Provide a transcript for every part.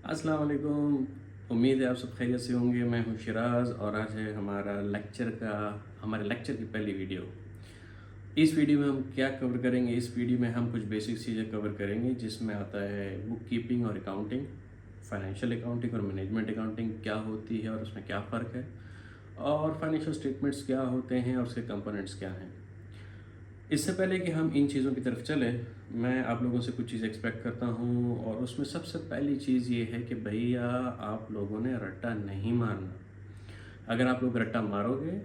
अस्सलाम वालेकुम। उम्मीद है आप सब खैरियत से होंगे। मैं हूं शिराज और आज है हमारे लेक्चर की पहली वीडियो। इस वीडियो में हम क्या कवर करेंगे? इस वीडियो में हम कुछ बेसिक चीज़ें कवर करेंगे जिसमें आता है बुक कीपिंग और अकाउंटिंग, फाइनेंशियल अकाउंटिंग और मैनेजमेंट अकाउंटिंग क्या होती है और उसमें क्या फ़र्क है, और फाइनेंशियल स्टेटमेंट्स क्या होते हैं और उसके कंपोनेंट्स क्या हैं। इससे पहले कि हम इन चीज़ों की तरफ चलें, मैं आप लोगों से कुछ चीज़ एक्सपेक्ट करता हूँ और उसमें सबसे पहली चीज़ ये है कि भैया आप लोगों ने रट्टा नहीं मारना। अगर आप लोग रट्टा मारोगे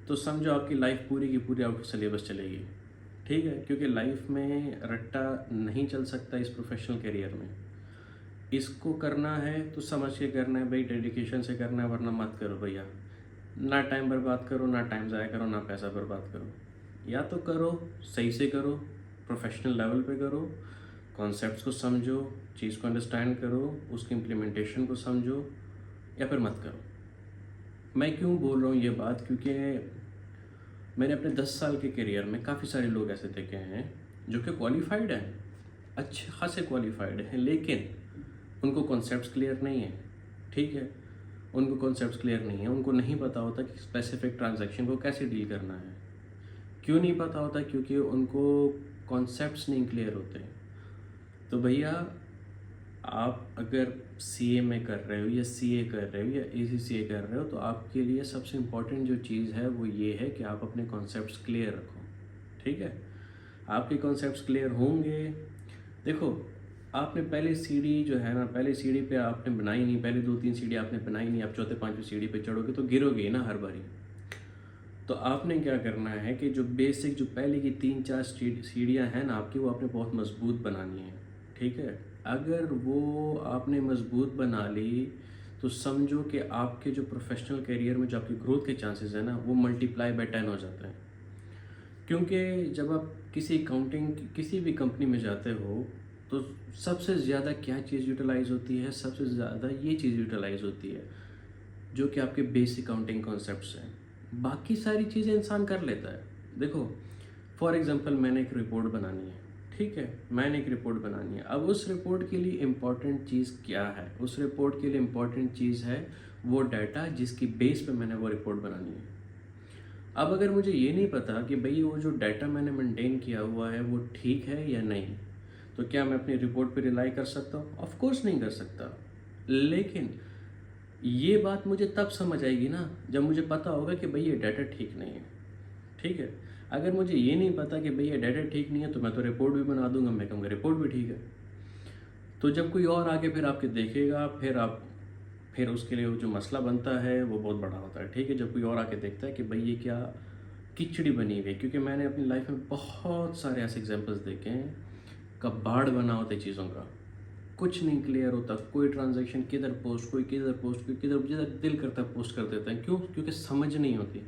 तो समझो आपकी लाइफ पूरी की पूरी आउट ऑफ सिलेबस चलेगी। ठीक है, क्योंकि लाइफ में रट्टा नहीं चल सकता इस प्रोफेशनल करियर में। इसको करना है तो समझ के करना है भाई, डेडिकेशन से करना है, वरना मत करो भैया। ना टाइम बर्बाद करो, ना टाइम ज़ाया करो, ना पैसा बर्बाद करो। या तो करो, सही से करो, प्रोफेशनल लेवल पे करो, कॉन्सेप्ट्स को समझो, चीज़ को अंडरस्टैंड करो, उसकी इम्प्लीमेंटेशन को समझो, या फिर मत करो। मैं क्यों बोल रहा हूँ ये बात? क्योंकि मैंने अपने 10 साल के करियर में काफ़ी सारे लोग ऐसे देखे हैं जो कि क्वालिफाइड हैं, अच्छे खासे क्वालिफाइड हैं, लेकिन उनको कॉन्सेप्ट्स क्लियर नहीं है। ठीक है, उनको कॉन्सेप्ट्स क्लियर नहीं है, उनको नहीं पता होता कि स्पेसिफिक ट्रांजैक्शन को कैसे डील करना है। क्यों नहीं पता होता? क्योंकि उनको कॉन्सेप्ट्स नहीं क्लियर होते। तो भैया आप अगर सीए में कर रहे हो या सीए कर रहे हो या एसीसीए कर रहे हो तो आपके लिए सबसे इम्पॉर्टेंट जो चीज़ है वो ये है कि आप अपने कॉन्सेप्ट्स क्लियर रखो। ठीक है, आपके कॉन्सेप्ट्स क्लियर होंगे। देखो, आपने पहले सीढ़ी जो है ना, पहले सीढ़ी पे आपने बनाई नहीं, पहले 2-3 सीढ़ी आपने बनाई नहीं, आप चौथे पाँचवीं सीढ़ी पे चढ़ोगे तो गिरोगे ही ना हर बारी। तो आपने क्या करना है कि जो बेसिक जो पहले की 3-4 सीढ़ियाँ हैं ना आपकी, वो आपने बहुत मजबूत बनानी है। ठीक है, अगर वो आपने मजबूत बना ली तो समझो कि आपके जो प्रोफेशनल करियर में जो आपकी ग्रोथ के चांसेस है ना वो मल्टीप्लाई बाय 10 हो जाते हैं। क्योंकि जब आप किसी अकाउंटिंग किसी भी कंपनी में जाते हो तो सबसे ज़्यादा क्या चीज़ यूटिलाइज होती है? सबसे ज़्यादा ये चीज़ यूटिलाइज होती है जो कि आपके बेसिक अकाउंटिंग कॉन्सेप्ट्स हैं। बाकी सारी चीज़ें इंसान कर लेता है। देखो, फॉर एग्जांपल मैंने एक रिपोर्ट बनानी है। ठीक है, मैंने एक रिपोर्ट बनानी है। अब उस रिपोर्ट के लिए इम्पॉर्टेंट चीज़ क्या है? उस रिपोर्ट के लिए इम्पॉर्टेंट चीज़ है वो डाटा जिसकी बेस पे मैंने वो रिपोर्ट बनानी है। अब अगर मुझे ये नहीं पता कि भाई वो जो डाटा मैंने मेंटेन किया हुआ है वो ठीक है या नहीं, तो क्या मैं अपनी रिपोर्ट पे रिलाई कर सकता हूँ? ऑफ कोर्स नहीं कर सकता। लेकिन ये बात मुझे तब समझ आएगी ना जब मुझे पता होगा कि भाई ये डाटा ठीक नहीं है। ठीक है, अगर मुझे ये नहीं पता कि भाई ये डाटा ठीक नहीं है तो मैं तो रिपोर्ट भी बना दूंगा, मैं कहूँगा रिपोर्ट भी ठीक है। तो जब कोई और आके फिर आपके देखेगा, फिर उसके लिए वो जो मसला बनता है वो बहुत बड़ा होता है। ठीक है, जब कोई और आके देखता है कि भाई ये क्या खिचड़ी बनी हुई है। क्योंकि मैंने अपनी लाइफ में बहुत सारे ऐसे एग्जांपल्स देखे हैं, कबाड़ बना होता है चीज़ों का, कुछ नहीं क्लियर होता, कोई ट्रांजैक्शन किधर पोस्ट, कोई किधर पोस्ट, कोई किधर, जिधर दिल करता है पोस्ट कर देते हैं। क्यों? क्योंकि समझ नहीं होती।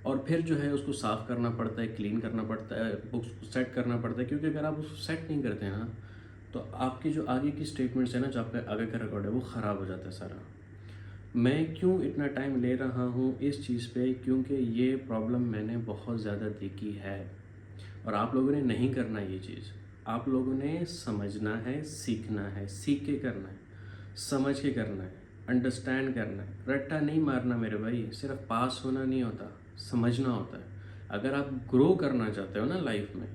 और फिर जो है उसको साफ़ करना पड़ता है, क्लीन करना पड़ता है, बुक्स को सेट करना पड़ता है। क्योंकि अगर आप उसको सेट नहीं करते हैं ना तो आपकी जो आगे की स्टेटमेंट्स है ना, जो आपका आगे का रिकॉर्ड है वो ख़राब हो जाता है सारा। मैं क्यों इतना टाइम ले रहा हूँ इस चीज़ पे? क्योंकि ये प्रॉब्लम मैंने बहुत ज़्यादा देखी है और आप लोगों ने नहीं करना ये चीज़। आप लोगों ने समझना है, सीखना है, सीख के करना है, समझ के करना है, अंडरस्टैंड करना है। रट्टा नहीं मारना मेरे भाई, सिर्फ पास होना नहीं होता, समझना होता है। अगर आप ग्रो करना चाहते हो ना लाइफ में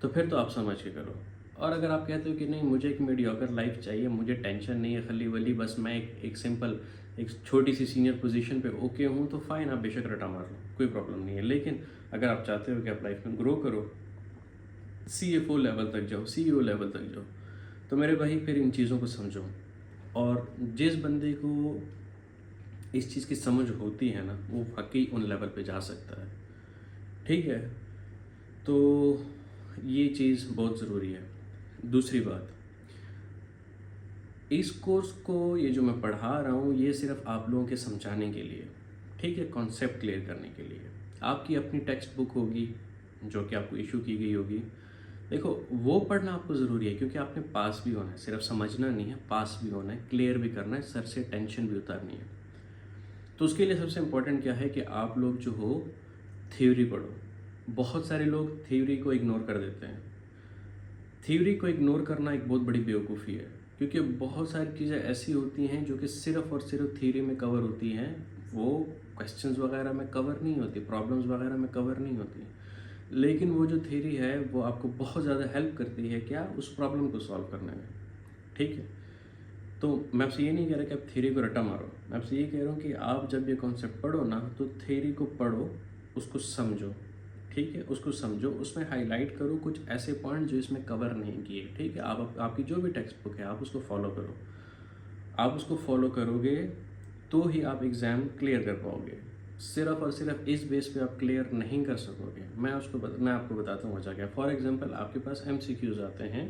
तो फिर तो आप समझ के करो। और अगर आप कहते हो कि नहीं मुझे एक मीडियोकर लाइफ चाहिए, मुझे टेंशन नहीं है खली वली, बस मैं एक सिंपल एक छोटी सी सीनियर पोजीशन पे ओके हूँ, तो फाइन, आप बेशक रटा मार लो, कोई प्रॉब्लम नहीं है। लेकिन अगर आप चाहते हो कि आप लाइफ में ग्रो करो, सीएफओ लेवल तक जाओ, सीईओ लेवल तक जाओ, तो मेरे भाई फिर इन चीज़ों को समझो। और जिस बंदे को इस चीज़ की समझ होती है ना वो वाकई उन लेवल पे जा सकता है। ठीक है, तो ये चीज़ बहुत ज़रूरी है। दूसरी बात, इस कोर्स को ये जो मैं पढ़ा रहा हूँ ये सिर्फ आप लोगों के समझाने के लिए, ठीक है, कॉन्सेप्ट क्लियर करने के लिए। आपकी अपनी टेक्स्ट बुक होगी जो कि आपको इशू की गई होगी। देखो, वो पढ़ना आपको ज़रूरी है क्योंकि आपने पास भी होना है, सिर्फ समझना नहीं है, पास भी होना है, क्लियर भी करना है, सर से टेंशन भी उतारनी है। तो उसके लिए सबसे इम्पोर्टेंट क्या है कि आप लोग जो हो थ्योरी पढ़ो। बहुत सारे लोग थ्योरी को इग्नोर कर देते हैं। थ्योरी को इग्नोर करना एक बहुत बड़ी बेवकूफ़ी है। क्योंकि बहुत सारी चीज़ें ऐसी होती हैं जो कि सिर्फ़ और सिर्फ थ्योरी में कवर होती हैं, वो क्वेश्चंस वगैरह में कवर नहीं होती, प्रॉब्लम्स वगैरह में कवर नहीं होती। लेकिन वो जो थ्योरी है वो आपको बहुत ज़्यादा हेल्प करती है क्या, उस प्रॉब्लम को सॉल्व करने में। ठीक है, तो मैं आपसे ये नहीं कह रहा कि आप थ्योरी को रट्टा मारो, मैं आपसे ये कह रहा हूँ कि आप जब ये कॉन्सेप्ट पढ़ो ना तो थ्योरी को पढ़ो, उसको समझो। ठीक है, उसको समझो, उसमें हाईलाइट करो कुछ ऐसे पॉइंट जो इसमें कवर नहीं किए। ठीक है, आप आपकी जो भी टेक्स्ट बुक है आप उसको फॉलो करो। आप उसको फॉलो करोगे तो ही आप एग्ज़ाम क्लियर कर पाओगे। सिर्फ और सिर्फ इस बेस पे आप क्लियर नहीं कर सकोगे। मैं आपको बताता हूँ वजह क्या। फॉर एग्जांपल आपके पास एमसीक्यूज़ आते हैं,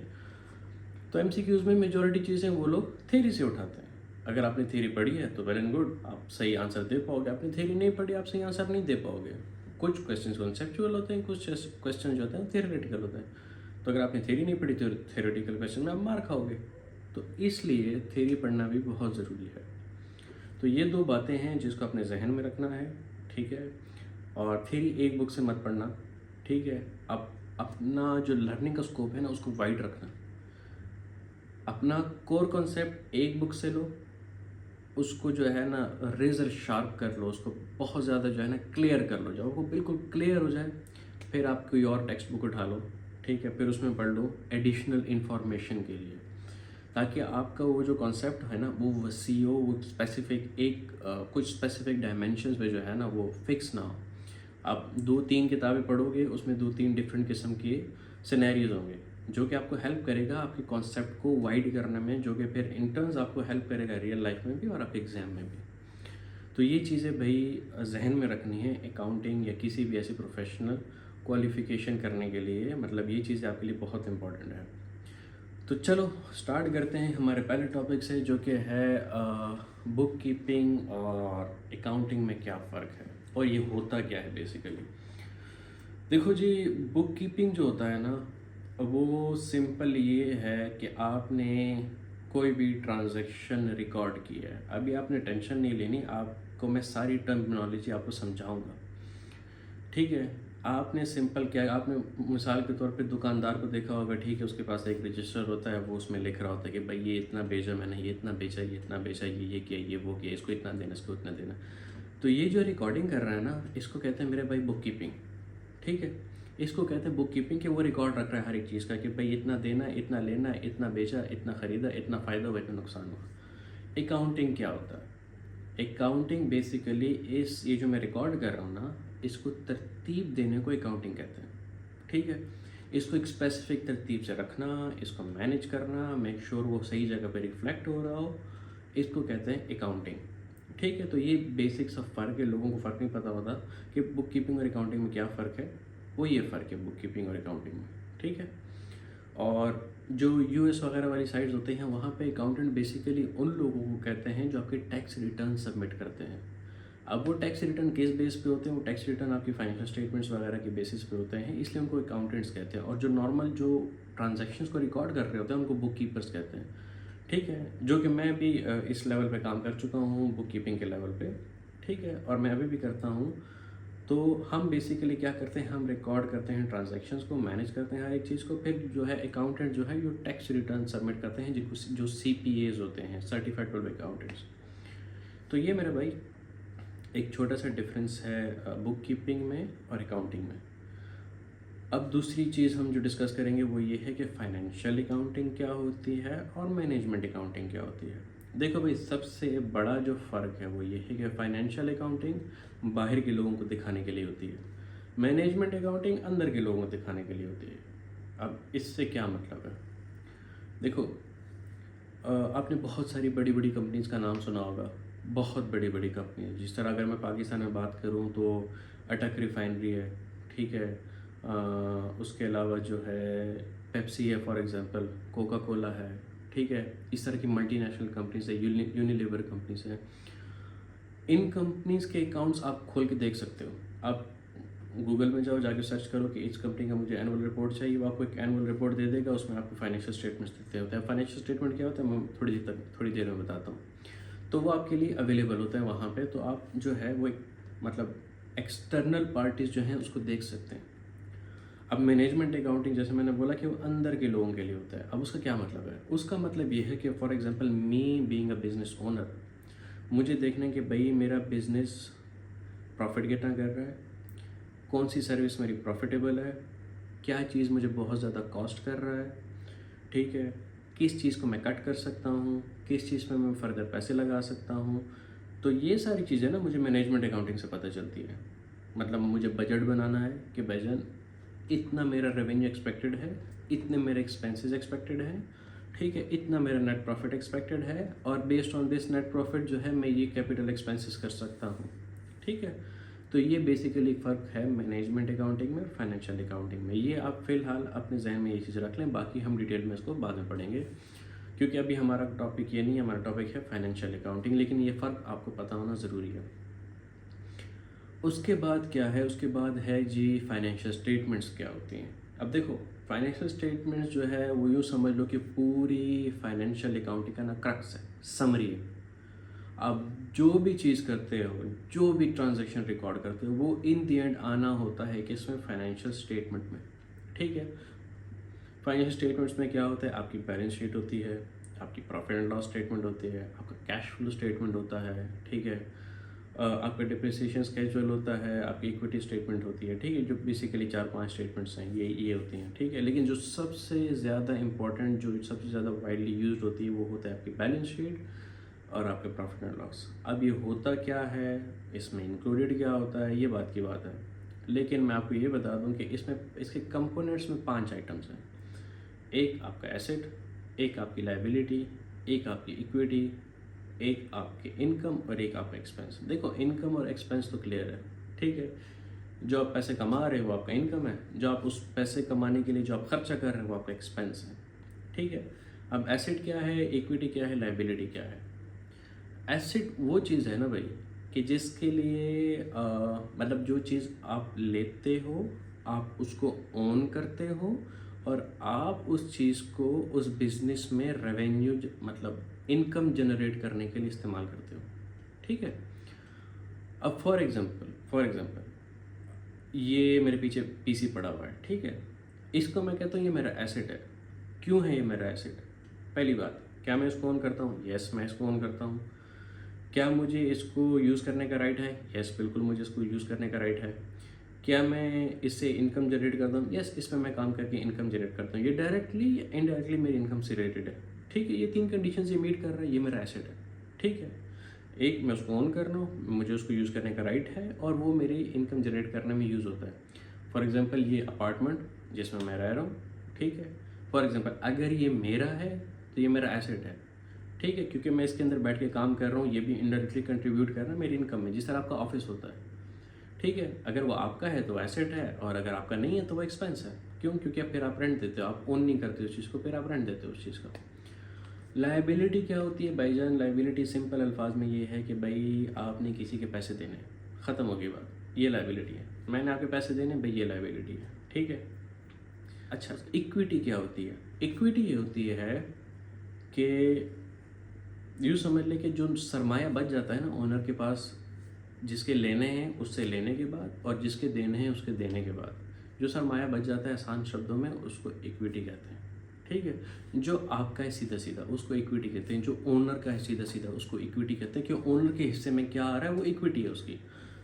तो एमसीक्यूज़ में मेजॉरिटी चीज़ें वो लोग थ्योरी से उठाते हैं। अगर आपने थ्योरी पढ़ी है तो वेल एंड गुड, आप सही आंसर दे पाओगे। आपने थ्योरी नहीं पढ़ी, आप सही आंसर नहीं दे पाओगे। कुछ क्वेश्चन कॉन्सेप्चुअल होते हैं, कुछ क्वेश्चन जो होते हैं थियोरेटिकल होते हैं। तो अगर आपने थ्योरी नहीं पढ़ी तो थियोरेटिकल क्वेश्चन में आप मार खाओगे। तो इसलिए थ्योरी पढ़ना भी बहुत ज़रूरी है। तो ये दो बातें हैं जिसको अपने जहन में रखना है। ठीक है, और थ्योरी एक बुक से मत पढ़ना। ठीक है, आप अपना जो लर्निंग का स्कोप है ना उसको वाइड रखना। अपना कोर कॉन्सेप्ट एक बुक से लो, उसको जो है ना रेजर शार्प कर लो, उसको बहुत ज़्यादा जो है ना क्लियर कर लो। जब वो बिल्कुल क्लियर हो जाए फिर आप कोई और टेक्स्ट बुक उठा लो। ठीक है, फिर उसमें पढ़ लो एडिशनल इन्फॉर्मेशन के लिए, ताकि आपका वो जो कॉन्सेप्ट है ना वो वसी हो, वो स्पेसिफिक कुछ स्पेसिफिक डायमेंशंस पे जो है ना वो फिक्स ना हो। आप 2-3 किताबें पढ़ोगे, उसमें 2-3 डिफरेंट किस्म के सिनेरियोज होंगे जो कि आपको हेल्प करेगा आपके कॉन्सेप्ट को वाइड करने में, जो कि फिर इंटर्न्स आपको हेल्प करेगा रियल लाइफ में भी और आपके एग्ज़ाम में भी। तो ये चीज़ें भाई जहन में रखनी है अकाउंटिंग या किसी भी ऐसी प्रोफेशनल क्वालिफ़िकेशन करने के लिए। मतलब ये चीज़ें आपके लिए बहुत इंपॉर्टेंट है। तो चलो स्टार्ट करते हैं हमारे पहले टॉपिक से, जो कि है बुक कीपिंग और अकाउंटिंग में क्या फ़र्क है और ये होता क्या है बेसिकली। देखो जी, बुक कीपिंग जो होता है ना वो सिंपल ये है कि आपने कोई भी ट्रांजैक्शन रिकॉर्ड की है। अभी आपने टेंशन नहीं लेनी, आपको मैं सारी टर्मिनोलॉजी आपको समझाऊंगा। ठीक है, आपने सिंपल क्या, आपने मिसाल के तौर पे दुकानदार को देखा होगा। ठीक है, उसके पास एक रजिस्टर होता है, वो उसमें लिख रहा होता है कि भाई ये इतना बेचा मैंने, ये इतना बेचा, ये इतना बेचा, ये किया, ये वो किया, इसको इतना देना, इसको इतना देना। तो ये जो रिकॉर्डिंग कर रहा है ना इसको कहते हैं मेरे भाई बुक कीपिंग। ठीक है, इसको कहते हैं बुक कीपिंग कि वो रिकॉर्ड रख रहा है हर एक चीज़ का कि भाई इतना देना, इतना लेना, इतना बेचा, इतना ख़रीदा, इतना फ़ायदा हुआ, इतना नुकसान हुआ। अकाउंटिंग क्या होता है? अकाउंटिंग बेसिकली ये जो मैं रिकॉर्ड कर रहा हूँ ना इसको तरतीब देने को अकाउंटिंग कहते हैं। ठीक है, इसको एक स्पेसिफिक तरतीब से रखना, इसको मैनेज करना, मेक श्योर वो सही जगह पर रिफ्लेक्ट हो रहा हो, इसको कहते हैं अकाउंटिंग। ठीक है, तो ये बेसिक सा फ़र्क है। लोगों को फ़र्क नहीं पता होता कि बुक कीपिंग और अकाउंटिंग में क्या फ़र्क है। वो ये फ़र्क है बुक कीपिंग और अकाउंटिंग में। ठीक है, और जो यूएस वगैरह वाली साइट्स होते हैं वहाँ पे अकाउंटेंट बेसिकली उन लोगों को कहते हैं जो आपके टैक्स रिटर्न सबमिट करते हैं। अब वो टैक्स रिटर्न किस बेस पे होते हैं? वो टैक्स रिटर्न आपकी फाइनेंशियल स्टेटमेंट्स वगैरह के बेसिस पे होते हैं, इसलिए उनको अकाउंटेंट्स कहते हैं। और जो नॉर्मल जो ट्रांजैक्शंस को रिकॉर्ड कर रहे होते हैं उनको बुक कीपर्स कहते हैं। ठीक है, जो कि मैं भी इस लेवल पे काम कर चुका हूँ बुक कीपिंग के लेवल पे। ठीक है, और मैं अभी भी करता हूँ। तो हम बेसिकली क्या करते हैं, हम रिकॉर्ड करते हैं ट्रांजैक्शंस को, मैनेज करते हैं हर एक चीज़ को। फिर जो है अकाउंटेंट जो है जो टैक्स रिटर्न सबमिट करते हैं, जिनको जो CPAs होते हैं, सर्टिफाइड पब्लिक अकाउंटेंट्स। तो ये मेरे भाई एक छोटा सा डिफरेंस है बुक कीपिंग में और अकाउंटिंग में। अब दूसरी चीज़ हम जो डिस्कस करेंगे वो ये है कि फाइनेंशियल अकाउंटिंग क्या होती है और मैनेजमेंट अकाउंटिंग क्या होती है। देखो भाई, सबसे बड़ा जो फ़र्क है वो ये है कि फाइनेंशियल अकाउंटिंग बाहर के लोगों को दिखाने के लिए होती है, मैनेजमेंट अकाउंटिंग अंदर के लोगों को दिखाने के लिए होती है। अब इससे क्या मतलब है? देखो, आपने बहुत सारी बड़ी बड़ी कंपनीज़ का नाम सुना होगा, बहुत बड़ी बड़ी कंपनी। जिस तरह अगर मैं पाकिस्तान में बात करूँ तो अटक रिफाइनरी है। ठीक है, उसके अलावा जो है पेप्सी है फॉर एग्ज़ाम्पल, कोका कोला है। ठीक है, इस तरह की मल्टीनेशनल कंपनीज है, यूनिलीवर कंपनीज है। इन कंपनीज़ के अकाउंट्स आप खोल के देख सकते हो। आप गूगल में जाओ, जाके सर्च करो कि इस कंपनी का मुझे एनुअल रिपोर्ट चाहिए, वो आपको एक एनुअल रिपोर्ट दे देगा, उसमें आपको फाइनेंशियल स्टेटमेंट्स देते होते हैं। फाइनेंशियल स्टेटमेंट क्या होता है मैं थोड़ी देर में बताता हूँ। तो वो आपके लिए अवेलेबल होता है वहाँ पे। तो आप जो है वो एक मतलब एक्सटर्नल पार्टीज़ जो हैं उसको देख सकते हैं। अब मैनेजमेंट अकाउंटिंग जैसे मैंने बोला कि वो अंदर के लोगों के लिए होता है। अब उसका क्या मतलब है? उसका मतलब ये है कि for example me being a business owner, मुझे देखना है कि भाई मेरा बिजनेस प्रॉफिट कितना कर रहा है, कौन सी सर्विस मेरी प्रॉफिटेबल है, क्या चीज़ मुझे बहुत ज़्यादा कॉस्ट कर रहा है, ठीक है, किस चीज़ को मैं कट कर सकता हूँ, किस चीज़ पे मैं फर्दर पैसे लगा सकता हूँ। तो ये सारी चीज़ें ना मुझे मैनेजमेंट अकाउंटिंग से पता चलती है। मतलब मुझे बजट बनाना है कि बजट इतना मेरा रेवेन्यू एक्सपेक्टेड है, इतने मेरे एक्सपेंसेस एक्सपेक्टेड है, ठीक है, इतना मेरा नेट प्रॉफिट एक्सपेक्टेड है, और based on this net profit जो है मैं ये कैपिटल एक्सपेंसेस कर सकता हूँ, ठीक है। तो ये बेसिकली फ़र्क है मैनेजमेंट अकाउंटिंग में और फाइनेंशियल अकाउंटिंग में। ये आप फ़िलहाल अपने जहन में ये चीज़ रख लें, बाकी हम डिटेल में इसको बाद में पढ़ेंगे, क्योंकि अभी हमारा टॉपिक ये नहीं है, हमारा टॉपिक है फाइनेंशियल अकाउंटिंग, लेकिन ये फ़र्क आपको पता होना ज़रूरी है। उसके बाद क्या है? उसके बाद है जी फाइनेंशियल स्टेटमेंट्स क्या होती हैं। अब देखो, फाइनेंशियल स्टेटमेंट्स जो है वो यूँ समझ लो कि पूरी फाइनेंशियल अकाउंटिंग का ना क्रक्स है, समरी है। आप जो भी चीज़ करते हो, जो भी ट्रांजैक्शन रिकॉर्ड करते हो, वो इन दी एंड आना होता है कि इसमें फाइनेंशियल स्टेटमेंट में, ठीक है। फाइनेंशियल स्टेटमेंट्स में क्या होता है? आपकी बैलेंस शीट होती है, आपकी प्रॉफिट एंड लॉस स्टेटमेंट होती है, आपका कैश फ्लो स्टेटमेंट होता है, ठीक है, आपका डिप्रिसिएशन स्केड्यूल होता है, आपकी इक्विटी स्टेटमेंट होती है, ठीक है, जो बेसिकली 4-5 स्टेटमेंट्स हैं, ये होती हैं, ठीक है। लेकिन जो सबसे ज़्यादा इंपॉर्टेंट, जो सबसे ज़्यादा वाइडली यूज्ड होती है, वो होता है आपकी बैलेंस शीट और आपके प्रॉफिट एंड लॉस। अब ये होता क्या है, इसमें इंक्लूडेड क्या होता है, ये बात की बात है। लेकिन मैं आपको ये बता दूं कि इसमें इसके कंपोनेंट्स में 5 आइटम्स हैं। एक आपका एसेट, एक आपकी लायबिलिटी, एक आपकी इक्विटी, एक आपके इनकम और एक आपका एक्सपेंस। देखो, इनकम और एक्सपेंस तो क्लियर है, ठीक है। जो आप पैसे कमा रहे हो वो आपका इनकम है, जो आप उस पैसे कमाने के लिए जो आप खर्चा कर रहे हो वो आपका एक्सपेंस है, ठीक है। अब एसेट क्या है, इक्विटी क्या है, लायबिलिटी क्या है? एसेट वो चीज़ है ना भाई, कि जिसके लिए मतलब जो चीज़ आप लेते हो, आप उसको ओन करते हो, और आप उस चीज़ को उस बिजनेस में रेवेन्यू मतलब इनकम जनरेट करने के लिए इस्तेमाल करते हो, ठीक है। अब फॉर एग्जांपल ये मेरे पीछे पीसी पड़ा हुआ है, ठीक है, इसको मैं कहता हूँ ये मेरा एसेट है। क्यों है ये मेरा एसेट? पहली बात, क्या मैं इसको ओन करता हूँ? यस, मैं इसको ओन करता हूँ। क्या मुझे इसको यूज़ करने का राइट है? यस, बिल्कुल मुझे इसको यूज़ करने का राइट है। क्या मैं इससे इनकम जनरेट करता हूँ? यस, इसमें मैं काम करके इनकम जनरेट करता हूँ। ये डायरेक्टली या इनडायरेक्टली मेरी इनकम से रिलेटेड है, ठीक है। ये 3 कंडीशन ये मीट कर रहा है, ये मेरा एसेट है, ठीक है। एक, मैं उसको ओन कर रहा हूँ, मुझे उसको यूज़ करने का राइट है, और वो मेरी इनकम जनरेट करने में यूज़ होता है। फॉर एग्जाम्पल ये अपार्टमेंट जिसमें मैं रह रहा हूँ, ठीक है, फॉर एग्जाम्पल अगर ये मेरा है तो ये मेरा एसेट है, ठीक है, क्योंकि मैं इसके अंदर बैठ के काम कर रहा हूँ, ये भी इनडायरेक्टली कंट्रीब्यूट कर रहा है मेरी इनकम में, जिस तरह आपका ऑफिस होता है, ठीक है। अगर वो आपका है तो एसेट है, और अगर आपका नहीं है तो वो एक्सपेंस है। क्यों? क्योंकि फिर आप रेंट देते हो, आप ओन नहीं करते उस चीज़ को, फिर आप रेंट देते हो उस चीज़ का। लायबिलिटी क्या होती है भाईजान? लायबिलिटी सिंपल अल्फाज में ये है कि भाई आपने किसी के पैसे देने, ख़त्म हो गई बात, ये लायबिलिटी है। मैंने आपके पैसे देने भाई, ये लायबिलिटी है, ठीक है। अच्छा, इक्विटी क्या होती है? इक्विटी ये होती है कि यूँ समझ लें कि जो सरमाया बच जाता है ना ओनर के पास, जिसके लेने हैं उससे लेने के बाद, और जिसके देने हैं उसके देने के बाद, जो सरमाया बच जाता है, आसान शब्दों में उसको इक्विटी कहते हैं, ठीक है। जो आपका है सीधा सीधा उसको इक्विटी कहते हैं, जो ओनर का है सीधा सीधा उसको इक्विटी कहते हैं, कि ओनर के हिस्से में क्या आ रहा है वो इक्विटी है उसकी।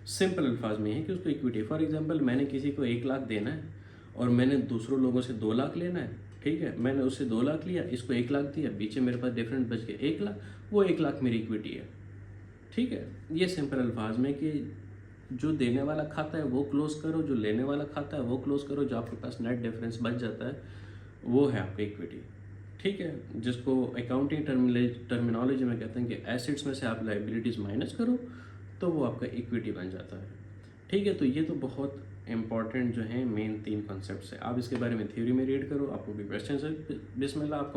सिंपल अल्फाज में है कि उसको इक्विटी है। फॉर एग्जांपल मैंने किसी को 1 लाख देना है, और मैंने दूसरों लोगों से 2 लाख लेना है, ठीक है। मैंने उससे 2 लाख लिया, इसको 1 लाख दिया, पीछे मेरे पास डिफरेंट बच गया 1 लाख, वो 1 लाख मेरी इक्विटी है, ठीक है। ये सिंपल अल्फाज में कि जो देने वाला खाता है वो क्लोज करो, जो लेने वाला खाता है वो क्लोज करो, जो आपके पास नेट डिफरेंस बच जाता है वो है आपका इक्विटी, ठीक है। जिसको अकाउंटिंग टर्मिनोलॉजी में कहते हैं कि एसेट्स में से आप लाइबिलिटीज़ माइनस करो तो वो आपका इक्विटी बन जाता है, ठीक है। तो ये तो बहुत इंपॉर्टेंट जो है मेन 3 कॉन्सेप्ट्स है। आप इसके बारे में थ्योरी में रीड करो, आपको भी क्वेश्चन है बिस्मिल्लाह आप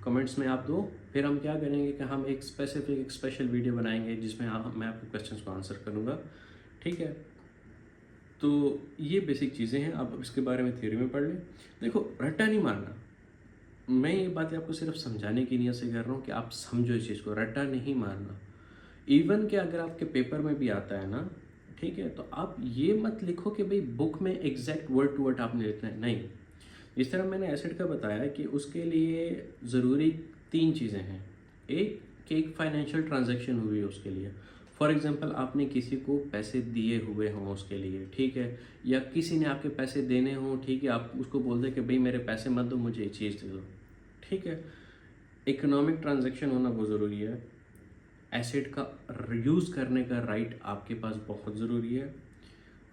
कमेंट्स में आप दो। फिर हम क्या करेंगे कि हम एक स्पेशल वीडियो बनाएंगे जिसमें मैं आपके क्वेश्चंस को आंसर करूँगा, ठीक है। तो ये बेसिक चीज़ें हैं, आप इसके बारे में थ्योरी में पढ़ लें। देखो, रट्टा नहीं मारना, मैं ये बातें आपको सिर्फ समझाने की नीयत से कर रहा हूँ कि आप समझो इस चीज़ को, रट्टा नहीं मारना। इवन कि अगर आपके पेपर में भी आता है ना, ठीक है। तो आप ये मत लिखो कि भाई बुक में एग्जैक्ट वर्ड टू वर्ड आपने लिखना है, नहीं। इस तरह मैंने एसेट का बताया कि उसके लिए ज़रूरी 3 चीज़ें हैं। एक कि एक फाइनेंशियल ट्रांजैक्शन हुई है उसके लिए। फॉर एग्जांपल आपने किसी को पैसे दिए हुए हों उसके लिए, ठीक है, या किसी ने आपके पैसे देने हों, ठीक है, आप उसको बोल दें कि भाई मेरे पैसे मत दो, मुझे ये चीज़ दे दो, ठीक है। इकोनॉमिक ट्रांजैक्शन होना बहुत ज़रूरी है। एसेट का यूज़ करने का राइट आपके पास बहुत ज़रूरी है।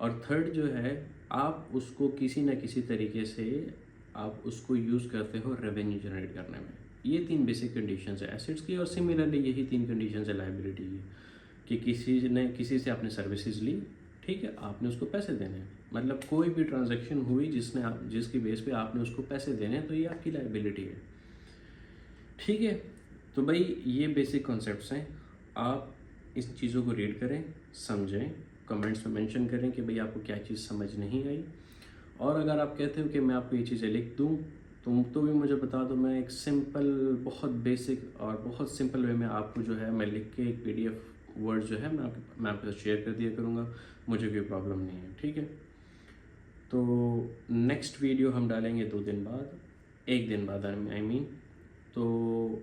और थर्ड जो है, आप उसको किसी न किसी तरीके से आप उसको यूज़ करते हो रेवेन्यू जनरेट करने में। ये 3 बेसिक कंडीशंस है एसेट्स की, और सिमिलरली यही 3 कंडीशंस है लायबिलिटी की, कि किसी से आपने सर्विसेज ली, ठीक है, आपने उसको पैसे देने हैं। मतलब कोई भी ट्रांजैक्शन हुई जिसकी बेस पे आपने उसको पैसे देने हैं, तो ये आपकी लायबिलिटी है, ठीक है। तो भाई ये बेसिक कॉन्सेप्ट्स हैं। आप इस चीज़ों को रीड करें, समझें, कमेंट्स में मेंशन करें कि भाई आपको क्या चीज़ समझ नहीं आई। और अगर आप कहते हो कि मैं आपको ये चीज़ें लिख दूँ, तो भी मुझे बता दो। मैं एक सिंपल, बहुत बेसिक और बहुत सिंपल वे में आपको जो है मैं लिख के एक PDF वर्ड जो है मैं आपके साथ शेयर कर दिया करूँगा। मुझे कोई प्रॉब्लम नहीं है, ठीक है। तो नेक्स्ट वीडियो हम डालेंगे 2 दिन बाद, 1 दिन बाद आई मीन। तो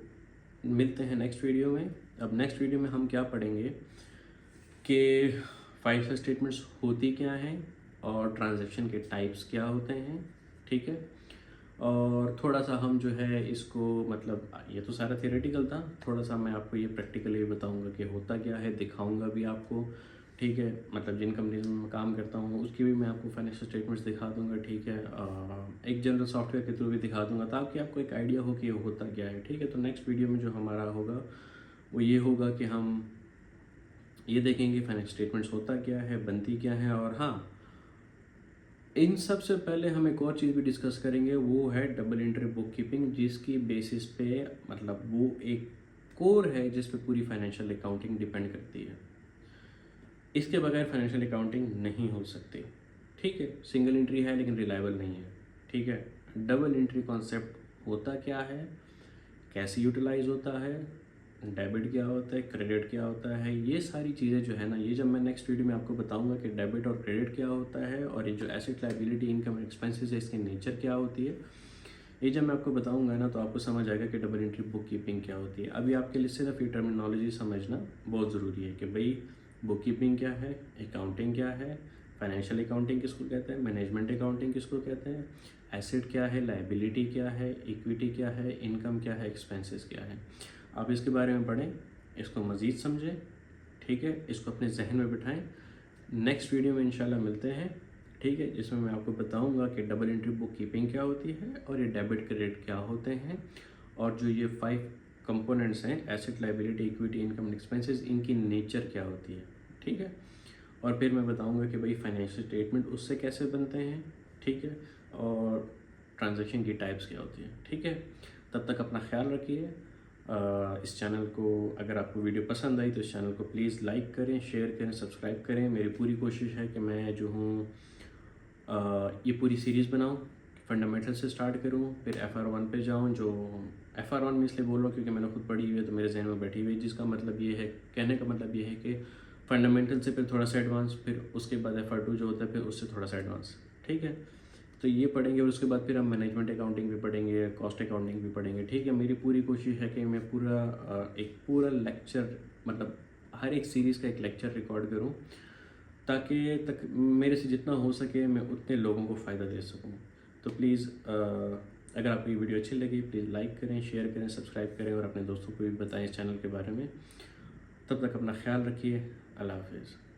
मिलते हैं नेक्स्ट वीडियो में। अब नेक्स्ट वीडियो में हम क्या पढ़ेंगे कि फाइनेंशियल स्टेटमेंट्स होती क्या हैं और ट्रांजैक्शन के टाइप्स क्या होते हैं, ठीक है। और थोड़ा सा हम जो है इसको, मतलब ये तो सारा थियोरेटिकल था, थोड़ा सा मैं आपको ये प्रैक्टिकली बताऊंगा कि होता क्या है, दिखाऊंगा भी आपको, ठीक है। मतलब जिन कंपनीज में मैं काम करता हूँ उसकी भी मैं आपको फाइनेंशियल स्टेटमेंट्स दिखा दूंगा, ठीक है। एक जनरल सॉफ्टवेयर के थ्रू भी दिखा दूंगा, ताकि आपको एक आइडिया हो कि ये होता क्या है, ठीक है। तो नेक्स्ट वीडियो में जो हमारा होगा वो ये होगा कि हम ये देखेंगे फाइनेंशियल स्टेटमेंट्स होता क्या है, बनती क्या है। और हाँ, इन सब से पहले हम एक और चीज़ भी डिस्कस करेंगे, वो है डबल एंट्री बुक कीपिंग, जिसकी बेसिस पे, मतलब वो एक कोर है जिस पे पूरी फाइनेंशियल अकाउंटिंग डिपेंड करती है। इसके बगैर फाइनेंशियल अकाउंटिंग नहीं हो सकती, ठीक है। सिंगल एंट्री है लेकिन रिलायबल नहीं है, ठीक है। डबल एंट्री कॉन्सेप्ट होता क्या है, कैसे यूटिलाइज होता है, डेबिट क्या होता है, क्रेडिट क्या होता है, ये सारी चीज़ें जो है ना, ये जब मैं नेक्स्ट वीडियो में आपको बताऊंगा कि डेबिट और क्रेडिट क्या होता है, और ये जो एसेट लायबिलिटी इनकम एक्सपेंसेस है इसकी नेचर क्या होती है, ये जब मैं आपको बताऊंगा ना, तो आपको समझ आएगा कि डबल एंट्री बुक कीपिंग क्या होती है। अभी आपके लिए सिर्फ ये टर्मिनोलॉजी समझना बहुत ज़रूरी है कि भाई बुक कीपिंग क्या है, अकाउंटिंग क्या है, फाइनेंशियल अकाउंटिंग किसको कहते हैं, मैनेजमेंट अकाउंटिंग किसको कहते हैं, एसेट क्या है, लायबिलिटी क्या है, इक्विटी क्या है, इनकम क्या है, एक्सपेंसेस क्या है। आप इसके बारे में पढ़ें, इसको मज़ीद समझें, ठीक है, इसको अपने जहन में बिठाएं। नेक्स्ट वीडियो में इंशाल्लाह मिलते हैं, ठीक है, जिसमें मैं आपको बताऊंगा कि डबल एंट्री बुक कीपिंग क्या होती है और ये डेबिट क्रेडिट क्या होते हैं, और जो ये 5 कंपोनेंट्स हैं, asset liability equity income expenses, इनकी नेचर क्या होती है, ठीक है। और फिर मैं बताऊंगा कि भाई फाइनेंशियल स्टेटमेंट उससे कैसे बनते हैं, ठीक है, और ट्रांजैक्शन की टाइप्स क्या होती है, ठीक है। तब तक अपना ख्याल रखिए। इस चैनल को, अगर आपको वीडियो पसंद आई तो इस चैनल को प्लीज़ लाइक करें, शेयर करें, सब्सक्राइब करें। मेरी पूरी कोशिश है कि मैं जो हूँ ये पूरी सीरीज़ बनाऊँ, फंडामेंटल से स्टार्ट करूँ, फिर FR1 पे जाऊँ। जो FR1 में इसलिए बोल रहा हूँ क्योंकि मैंने खुद पढ़ी हुई है, तो मेरे जहन में बैठी हुई है, जिसका मतलब ये है, कहने का मतलब ये है कि फंडामेंटल से फिर थोड़ा सा एडवांस, फिर उसके बाद FR2 जो होता है फिर उससे थोड़ा सा एडवांस, ठीक है। तो ये पढ़ेंगे और उसके बाद फिर हम मैनेजमेंट अकाउंटिंग भी पढ़ेंगे, कॉस्ट अकाउंटिंग भी पढ़ेंगे, ठीक है। मेरी पूरी कोशिश है कि मैं एक पूरा लेक्चर, मतलब हर एक सीरीज़ का एक लेक्चर रिकॉर्ड करूं, ताकि मेरे से जितना हो सके मैं उतने लोगों को फ़ायदा दे सकूं। तो प्लीज़ अगर आपको ये वीडियो अच्छी लगी, प्लीज़ लाइक करें, शेयर करें, सब्सक्राइब करें, और अपने दोस्तों को भी बताएं इस चैनल के बारे में। तब तक अपना ख्याल रखिए। अल्लाह हाफिज़।